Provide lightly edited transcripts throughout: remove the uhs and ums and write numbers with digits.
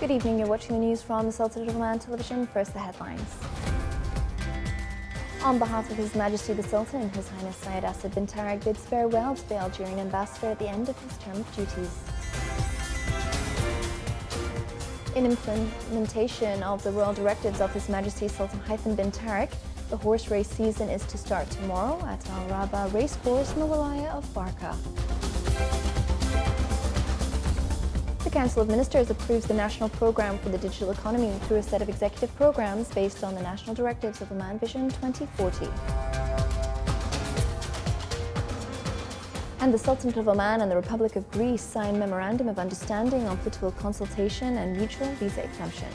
Good evening, you're watching the news from the Sultanate of Oman television. First, the headlines. On behalf of His Majesty the Sultan, His Highness Syed Asad bin Tariq bids farewell to the Algerian ambassador at the end of his term of duties. In implementation of the royal directives of His Majesty Sultan Haitham bin Tariq, the horse race season is to start tomorrow at Al Rabah Racecourse in the Wilaya of Barqa. The Council of Ministers approves the national programme for the digital economy through a set of executive programmes based on the national directives of Oman Vision 2040. And the Sultanate of Oman and the Republic of Greece sign Memorandum of Understanding on political consultation and mutual visa exemption.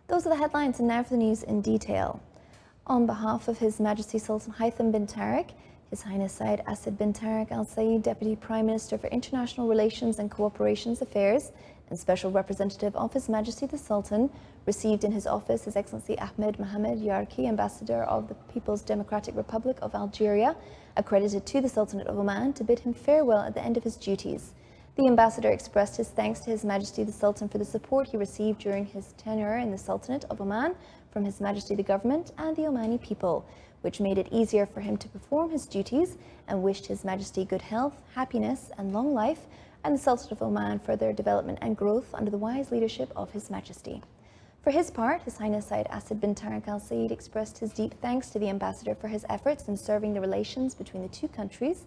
Those are the headlines, and now for the news in detail. On behalf of His Majesty Sultan Haitham bin Tariq, His Highness Syed Asad bin Tariq Al Saeed, Deputy Prime Minister for International Relations and Cooperations Affairs and Special Representative of His Majesty the Sultan, received in his office His Excellency Ahmed Mohamed Yarki, Ambassador of the People's Democratic Republic of Algeria, accredited to the Sultanate of Oman, to bid him farewell at the end of his duties. The ambassador expressed his thanks to His Majesty the Sultan for the support he received during his tenure in the Sultanate of Oman from His Majesty the government and the Omani people, which made it easier for him to perform his duties, and wished His Majesty good health, happiness and long life, and the Sultanate of Oman further development and growth under the wise leadership of His Majesty. For his part, His Highness Syed Asad bin Tariq Al Saeed expressed his deep thanks to the ambassador for his efforts in serving the relations between the two countries,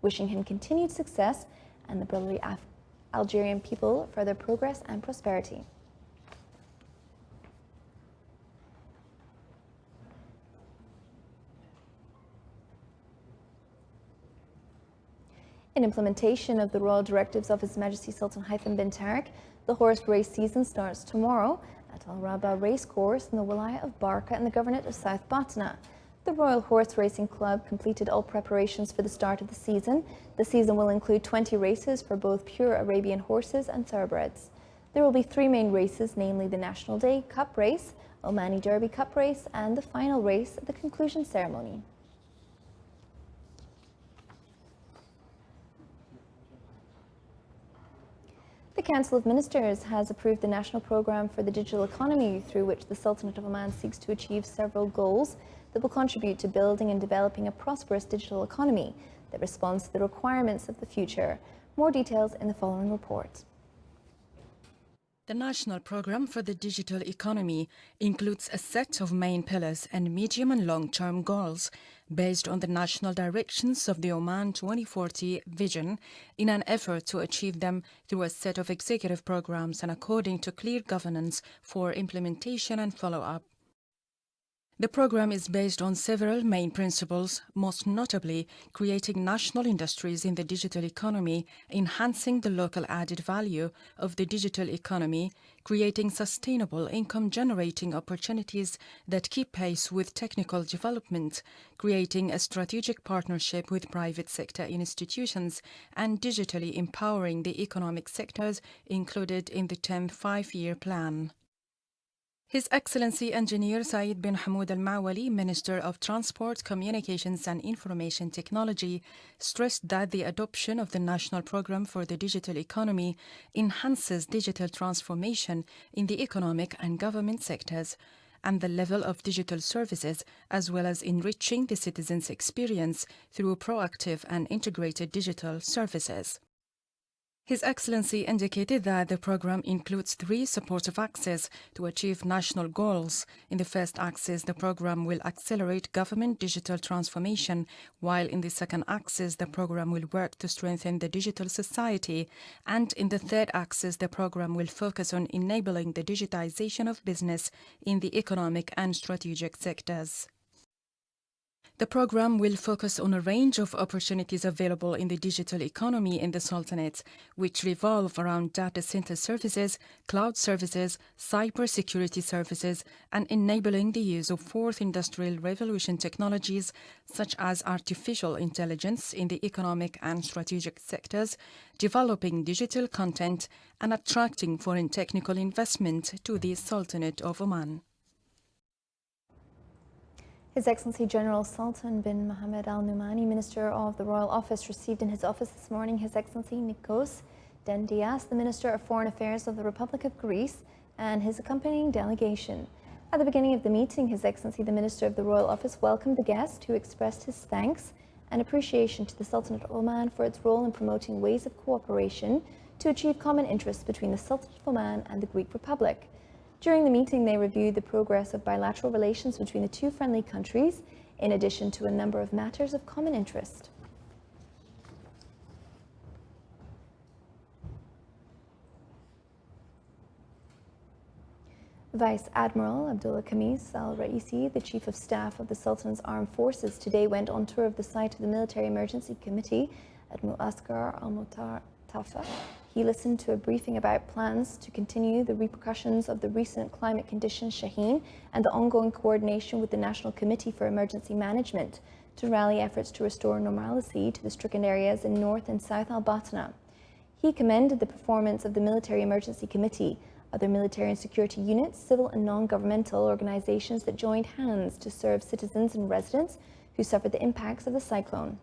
wishing him continued success and the brotherly Algerian people further progress and prosperity. In implementation of the royal directives of His Majesty Sultan Haitham bin Tariq, the horse race season starts tomorrow at Al Rabah Racecourse in the Wilaya of Barqa in the Governorate of South Batna. The Royal Horse Racing Club completed all preparations for the start of the season. The season will include 20 races for both pure Arabian horses and thoroughbreds. There will be 3 main races, namely the National Day Cup Race, Omani Derby Cup Race, and the final race at the conclusion ceremony. The Council of Ministers has approved the national programme for the digital economy, through which the Sultanate of Oman seeks to achieve several goals that will contribute to building and developing a prosperous digital economy that responds to the requirements of the future. More details in the following report. The National Programme for the Digital Economy includes a set of main pillars and medium and long-term goals based on the national directions of the Oman 2040 vision, in an effort to achieve them through a set of executive programs and according to clear governance for implementation and follow-up. The program is based on several main principles, most notably creating national industries in the digital economy, enhancing the local added value of the digital economy, creating sustainable income-generating opportunities that keep pace with technical development, creating a strategic partnership with private sector institutions, and digitally empowering the economic sectors included in the 10th five-year plan. His Excellency Engineer Saeed bin Hamoud Al-Mawali, Minister of Transport, Communications and Information Technology, stressed that the adoption of the National Programme for the Digital Economy enhances digital transformation in the economic and government sectors and the level of digital services, as well as enriching the citizens' experience through proactive and integrated digital services. His Excellency indicated that the program includes 3 supportive axes to achieve national goals. In the first axis, the program will accelerate government digital transformation, while in the second axis, the program will work to strengthen the digital society, and in the third axis, the program will focus on enabling the digitization of business in the economic and strategic sectors. The program will focus on a range of opportunities available in the digital economy in the Sultanate, which revolve around data center services, cloud services, cybersecurity services, and enabling the use of fourth industrial revolution technologies such as artificial intelligence in the economic and strategic sectors, developing digital content, and attracting foreign technical investment to the Sultanate of Oman. His Excellency General Sultan bin Mohammed Al Numani, Minister of the Royal Office, received in his office this morning His Excellency Nikos Dendias, the Minister of Foreign Affairs of the Republic of Greece, and his accompanying delegation. At the beginning of the meeting, His Excellency the Minister of the Royal Office welcomed the guest, who expressed his thanks and appreciation to the Sultanate of Oman for its role in promoting ways of cooperation to achieve common interests between the Sultanate of Oman and the Greek Republic. During the meeting, they reviewed the progress of bilateral relations between the two friendly countries, in addition to a number of matters of common interest. Vice Admiral Abdullah Khamis Al-Raisi, the Chief of Staff of the Sultan's Armed Forces, today went on tour of the site of the Military Emergency Committee at Mu'askar al-Mutafa. He listened to a briefing about plans to continue the repercussions of the recent climate conditions Shaheen and the ongoing coordination with the National Committee for Emergency Management to rally efforts to restore normalcy to the stricken areas in North and South Al-Batna. He commended the performance of the Military Emergency Committee, other military and security units, civil and non-governmental organizations that joined hands to serve citizens and residents who suffered the impacts of the cyclone.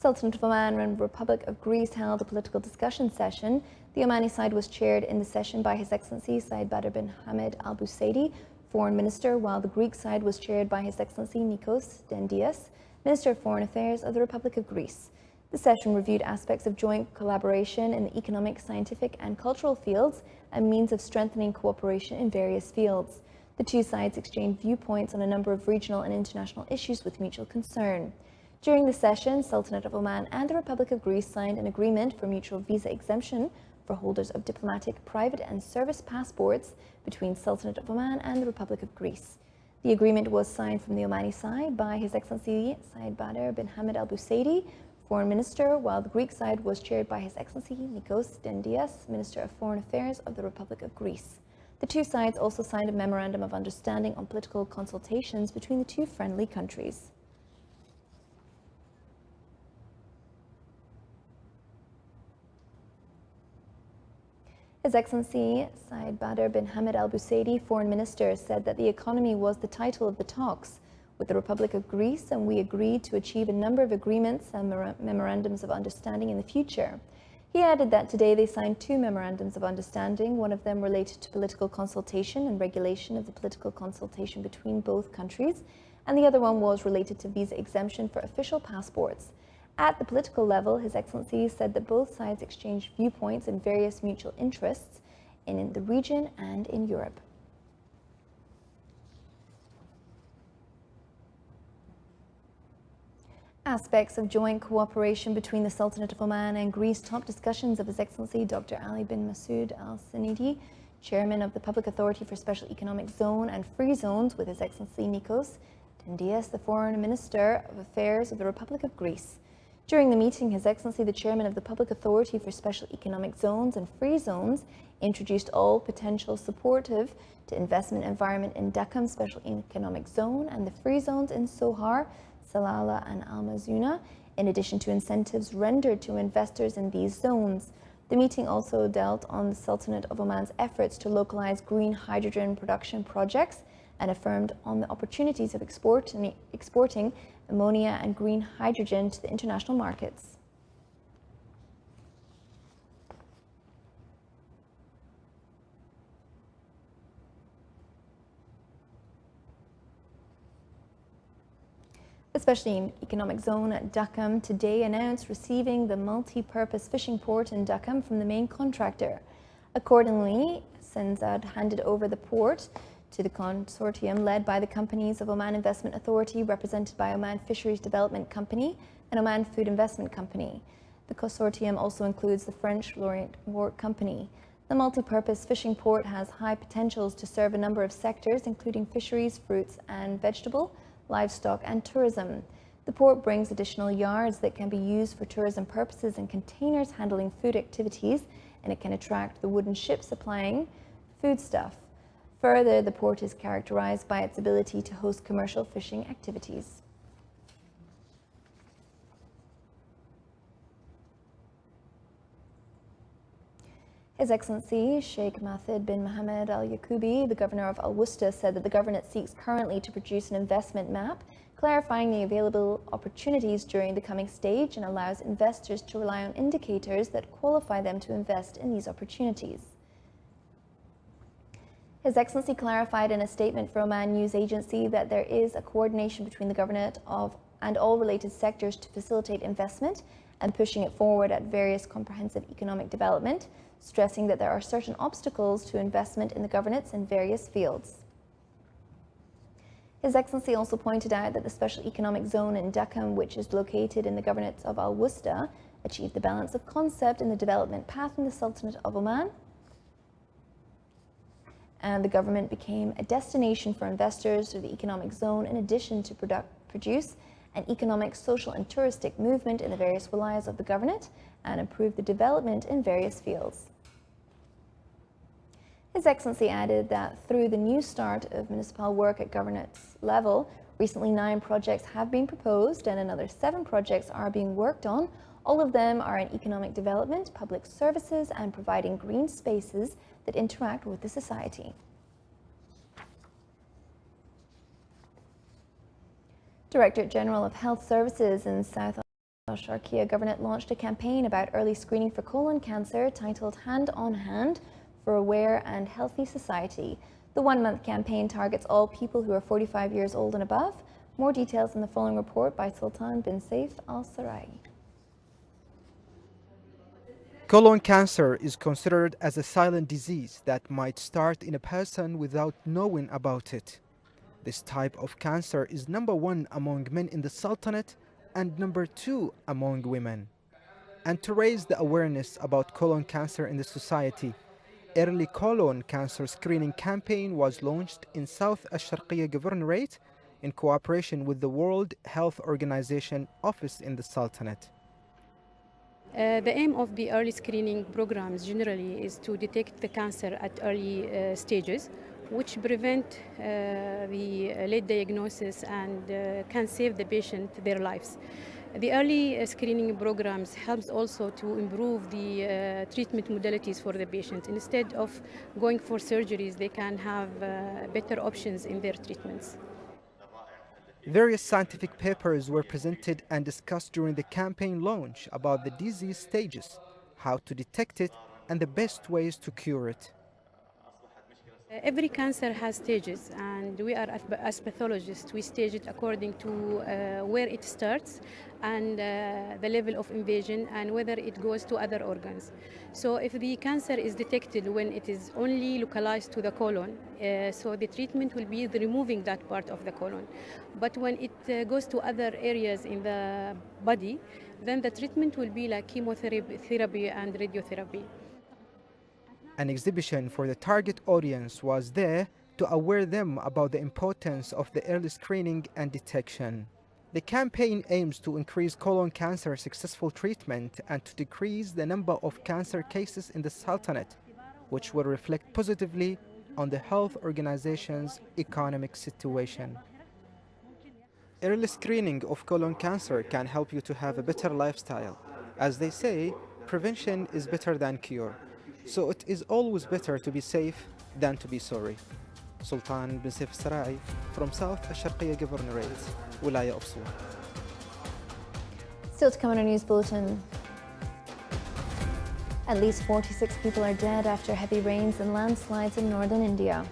Sultanate of Oman and Republic of Greece held a political discussion session. The Omani side was chaired in the session by His Excellency Said Badr bin Hamid Al Busaidi, Foreign Minister, while the Greek side was chaired by His Excellency Nikos Dendias, Minister of Foreign Affairs of the Republic of Greece. The session reviewed aspects of joint collaboration in the economic, scientific and cultural fields and means of strengthening cooperation in various fields. The two sides exchanged viewpoints on a number of regional and international issues with mutual concern. During the session, Sultanate of Oman and the Republic of Greece signed an agreement for mutual visa exemption for holders of diplomatic, private and service passports between Sultanate of Oman and the Republic of Greece. The agreement was signed from the Omani side by His Excellency Said Badr bin Hamid Al Busaidi, Foreign Minister, while the Greek side was chaired by His Excellency Nikos Dendias, Minister of Foreign Affairs of the Republic of Greece. The two sides also signed a memorandum of understanding on political consultations between the two friendly countries. His Excellency Said Badr bin Hamid Al Busaidi, Foreign Minister, said that the economy was the title of the talks with the Republic of Greece, and we agreed to achieve a number of agreements and memorandums of understanding in the future. He added that today they signed two memorandums of understanding, one of them related to political consultation and regulation of the political consultation between both countries, and the other one was related to visa exemption for official passports. At the political level, His Excellency said that both sides exchanged viewpoints and various mutual interests in the region and in Europe. Aspects of joint cooperation between the Sultanate of Oman and Greece top discussions of His Excellency Dr. Ali bin Masoud Al Sanidi, Chairman of the Public Authority for Special Economic Zone and Free Zones, with His Excellency Nikos Dendias, the Foreign Minister of Affairs of the Republic of Greece. During the meeting, His Excellency, the Chairman of the Public Authority for Special Economic Zones and Free Zones, introduced all potential supportive to investment environment in Dakam Special Economic Zone and the Free Zones in Sohar, Salalah and Al Mazuna, in addition to incentives rendered to investors in these zones. The meeting also dealt on the Sultanate of Oman's efforts to localize green hydrogen production projects and affirmed on the opportunities of exporting ammonia and green hydrogen to the international markets. The Special Economic Zone at Dakam today announced receiving the multi-purpose fishing port in Dakam from the main contractor. Accordingly, Senzad handed over the port to the consortium led by the companies of Oman Investment Authority, represented by Oman Fisheries Development Company and Oman Food Investment Company. The consortium also includes the French Lorient Port Company. The multi-purpose fishing port has high potentials to serve a number of sectors, including fisheries, fruits and vegetable, livestock and tourism. The port brings additional yards that can be used for tourism purposes and containers handling food activities, and it can attract the wooden ships supplying foodstuff. Further, the port is characterized by its ability to host commercial fishing activities. His Excellency Sheikh Mahmoud bin Mohammed Al Yaqoubi, the governor of Al Wusta, said that the government seeks currently to produce an investment map clarifying the available opportunities during the coming stage and allows investors to rely on indicators that qualify them to invest in these opportunities. His Excellency clarified in a statement for Oman News Agency that there is a coordination between the government and all related sectors to facilitate investment and pushing it forward at various comprehensive economic development, stressing that there are certain obstacles to investment in the governance in various fields. His Excellency also pointed out that the Special Economic Zone in Deccan, which is located in the governorates of Al Wusta, achieved the balance of concept in the development path in the Sultanate of Oman, and the government became a destination for investors through the economic zone in addition to produce an economic, social and touristic movement in the various wilayas of the governorate and improve the development in various fields. His Excellency added that through the new start of municipal work at governorate level, recently 9 projects have been proposed and another 7 projects are being worked on. All of them are in economic development, public services and providing green spaces that interact with the society. Directorate General of Health Services in South Al-Sharqiya Governorate launched a campaign about early screening for colon cancer titled Hand on Hand for Aware and Healthy Society. The 1-month campaign targets all people who are 45 years old and above. More details in the following report by Sultan bin Saif Al-Sarai. Colon cancer is considered as a silent disease that might start in a person without knowing about it. This type of cancer is number 1 among men in the Sultanate and number 2 among women. And to raise the awareness about colon cancer in the society, early colon cancer screening campaign was launched in South Al-Sharqiya Governorate in cooperation with the World Health Organization office in the Sultanate. The aim of the early screening programs generally is to detect the cancer at early stages, which prevent the late diagnosis and can save the patient their lives. The early screening programs helps also to improve the treatment modalities for the patient. Instead of going for surgeries, they can have better options in their treatments. Various scientific papers were presented and discussed during the campaign launch about the disease stages, how to detect it, and the best ways to cure it. Every cancer has stages, and we are as pathologists, we stage it according to where it starts and the level of invasion and whether it goes to other organs. So if the cancer is detected when it is only localized to the colon, so the treatment will be removing that part of the colon. But when it goes to other areas in the body, then the treatment will be like chemotherapy and radiotherapy. An exhibition for the target audience was there to aware them about the importance of the early screening and detection. The campaign aims to increase colon cancer successful treatment and to decrease the number of cancer cases in the Sultanate, which will reflect positively on the health organization's economic situation. Early screening of colon cancer can help you to have a better lifestyle. As they say, prevention is better than cure. So it is always better to be safe than to be sorry. Sultan bin Saif Al-Sarai from South Al-Sharqiya Governorate, Wilaya of Suwa. Still to come on our news bulletin. At least 46 people are dead after heavy rains and landslides in northern India.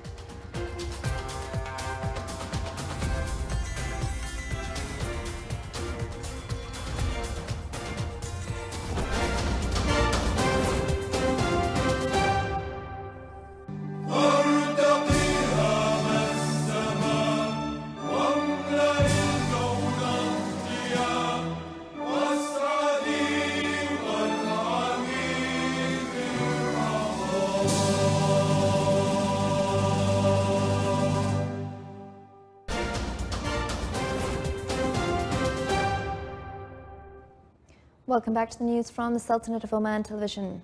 Welcome back to the news from the Sultanate of Oman television.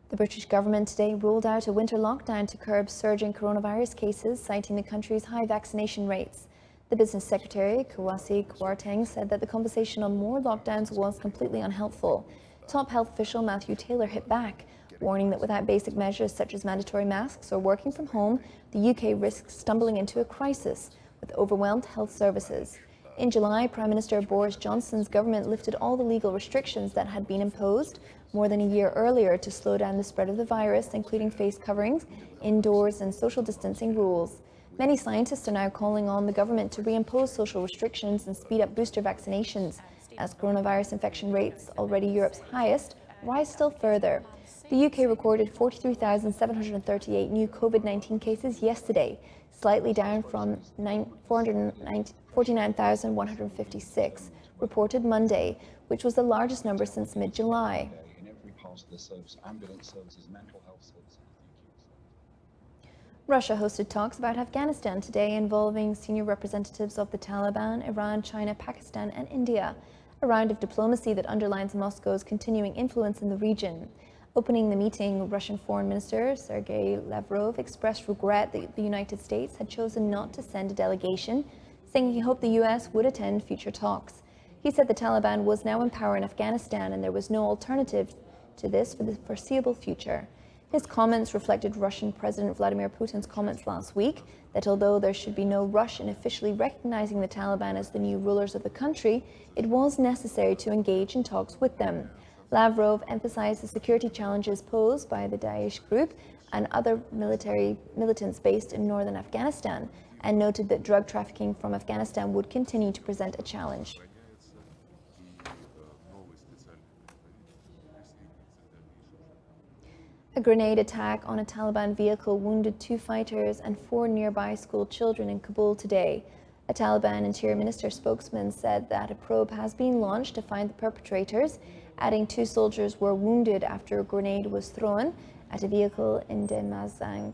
The British government today ruled out a winter lockdown to curb surging coronavirus cases, citing the country's high vaccination rates. The business secretary, Kawasi Kwarteng, said that the conversation on more lockdowns was completely unhelpful. Top health official Matthew Taylor hit back. warning that without basic measures such as mandatory masks or working from home, the UK risks stumbling into a crisis with overwhelmed health services. In July, Prime Minister Boris Johnson's government lifted all the legal restrictions that had been imposed more than a year earlier to slow down the spread of the virus, including face coverings, indoors and social distancing rules. Many scientists are now calling on the government to reimpose social restrictions and speed up booster vaccinations, as coronavirus infection rates, already Europe's highest, rise still further. The UK recorded 43,738 new COVID-19 cases yesterday, slightly down from 49,156 reported Monday, which was the largest number since mid-July. In every part of the service, ambulance services, mental health services. Russia hosted talks about Afghanistan today involving senior representatives of the Taliban, Iran, China, Pakistan and India, a round of diplomacy that underlines Moscow's continuing influence in the region. Opening the meeting, Russian Foreign Minister Sergei Lavrov expressed regret that the United States had chosen not to send a delegation, saying he hoped the US would attend future talks. He said the Taliban was now in power in Afghanistan and there was no alternative to this for the foreseeable future. His comments reflected Russian President Vladimir Putin's comments last week that although there should be no rush in officially recognizing the Taliban as the new rulers of the country, it was necessary to engage in talks with them. Lavrov emphasized the security challenges posed by the Daesh group and other militants based in northern Afghanistan, and noted that drug trafficking from Afghanistan would continue to present a challenge. A grenade attack on a Taliban vehicle wounded 2 fighters and 4 nearby school children in Kabul today. A Taliban Interior Minister spokesman said that a probe has been launched to find the perpetrators, adding 2 soldiers were wounded after a grenade was thrown at a vehicle in Demazang.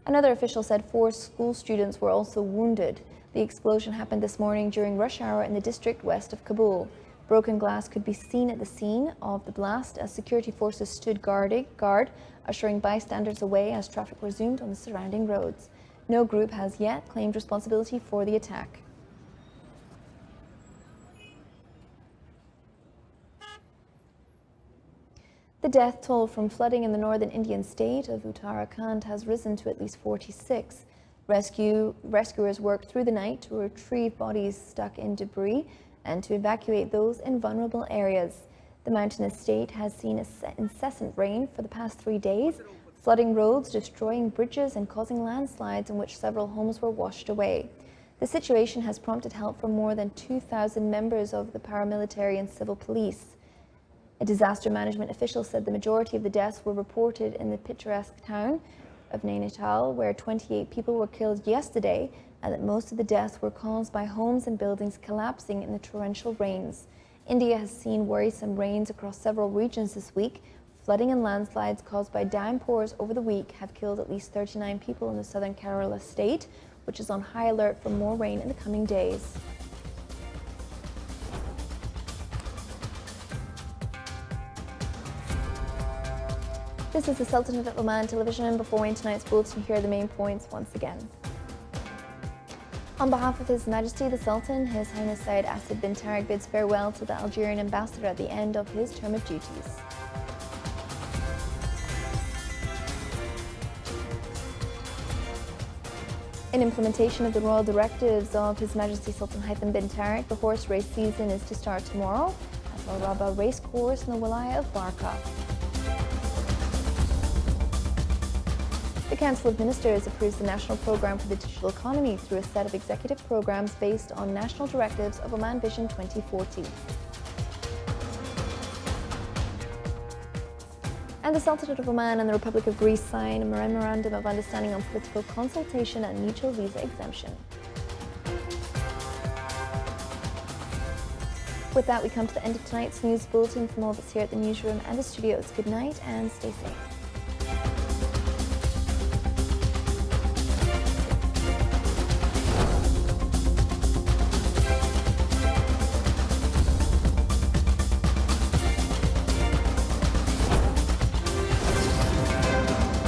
Another official said 4 school students were also wounded. The explosion happened this morning during rush hour in the district west of Kabul. Broken glass could be seen at the scene of the blast as security forces stood guard, ushering bystanders away as traffic resumed on the surrounding roads. No group has yet claimed responsibility for the attack. The death toll from flooding in the northern Indian state of Uttarakhand has risen to at least 46. Rescuers worked through the night to retrieve bodies stuck in debris and to evacuate those in vulnerable areas. The mountainous state has seen incessant rain for the past 3 days, flooding roads, destroying bridges and causing landslides in which several homes were washed away. The situation has prompted help from more than 2,000 members of the paramilitary and civil police. A disaster management official said the majority of the deaths were reported in the picturesque town of Nainital, where 28 people were killed yesterday, and that most of the deaths were caused by homes and buildings collapsing in the torrential rains. India has seen worrisome rains across several regions this week. Flooding and landslides caused by downpours over the week have killed at least 39 people in the southern Kerala state, which is on high alert for more rain in the coming days. This is the Sultanate of Oman television, and before we end tonight's bulletin, here are the main points once again. On behalf of His Majesty the Sultan, His Highness Said Asad bin Tariq bids farewell to the Algerian ambassador at the end of his term of duties. In implementation of the royal directives of His Majesty Sultan Haitham bin Tariq, the horse race season is to start tomorrow at Al Rabah Racecourse in the Wilaya of Barqa. The Council of Ministers approves the National Programme for the Digital Economy through a set of executive programmes based on national directives of Oman Vision 2040. And the Sultanate of Oman and the Republic of Greece sign a Memorandum of Understanding on Political Consultation and Mutual Visa Exemption. With that, we come to the end of tonight's news bulletin. From all of us here at the newsroom and the studios, good night and stay safe.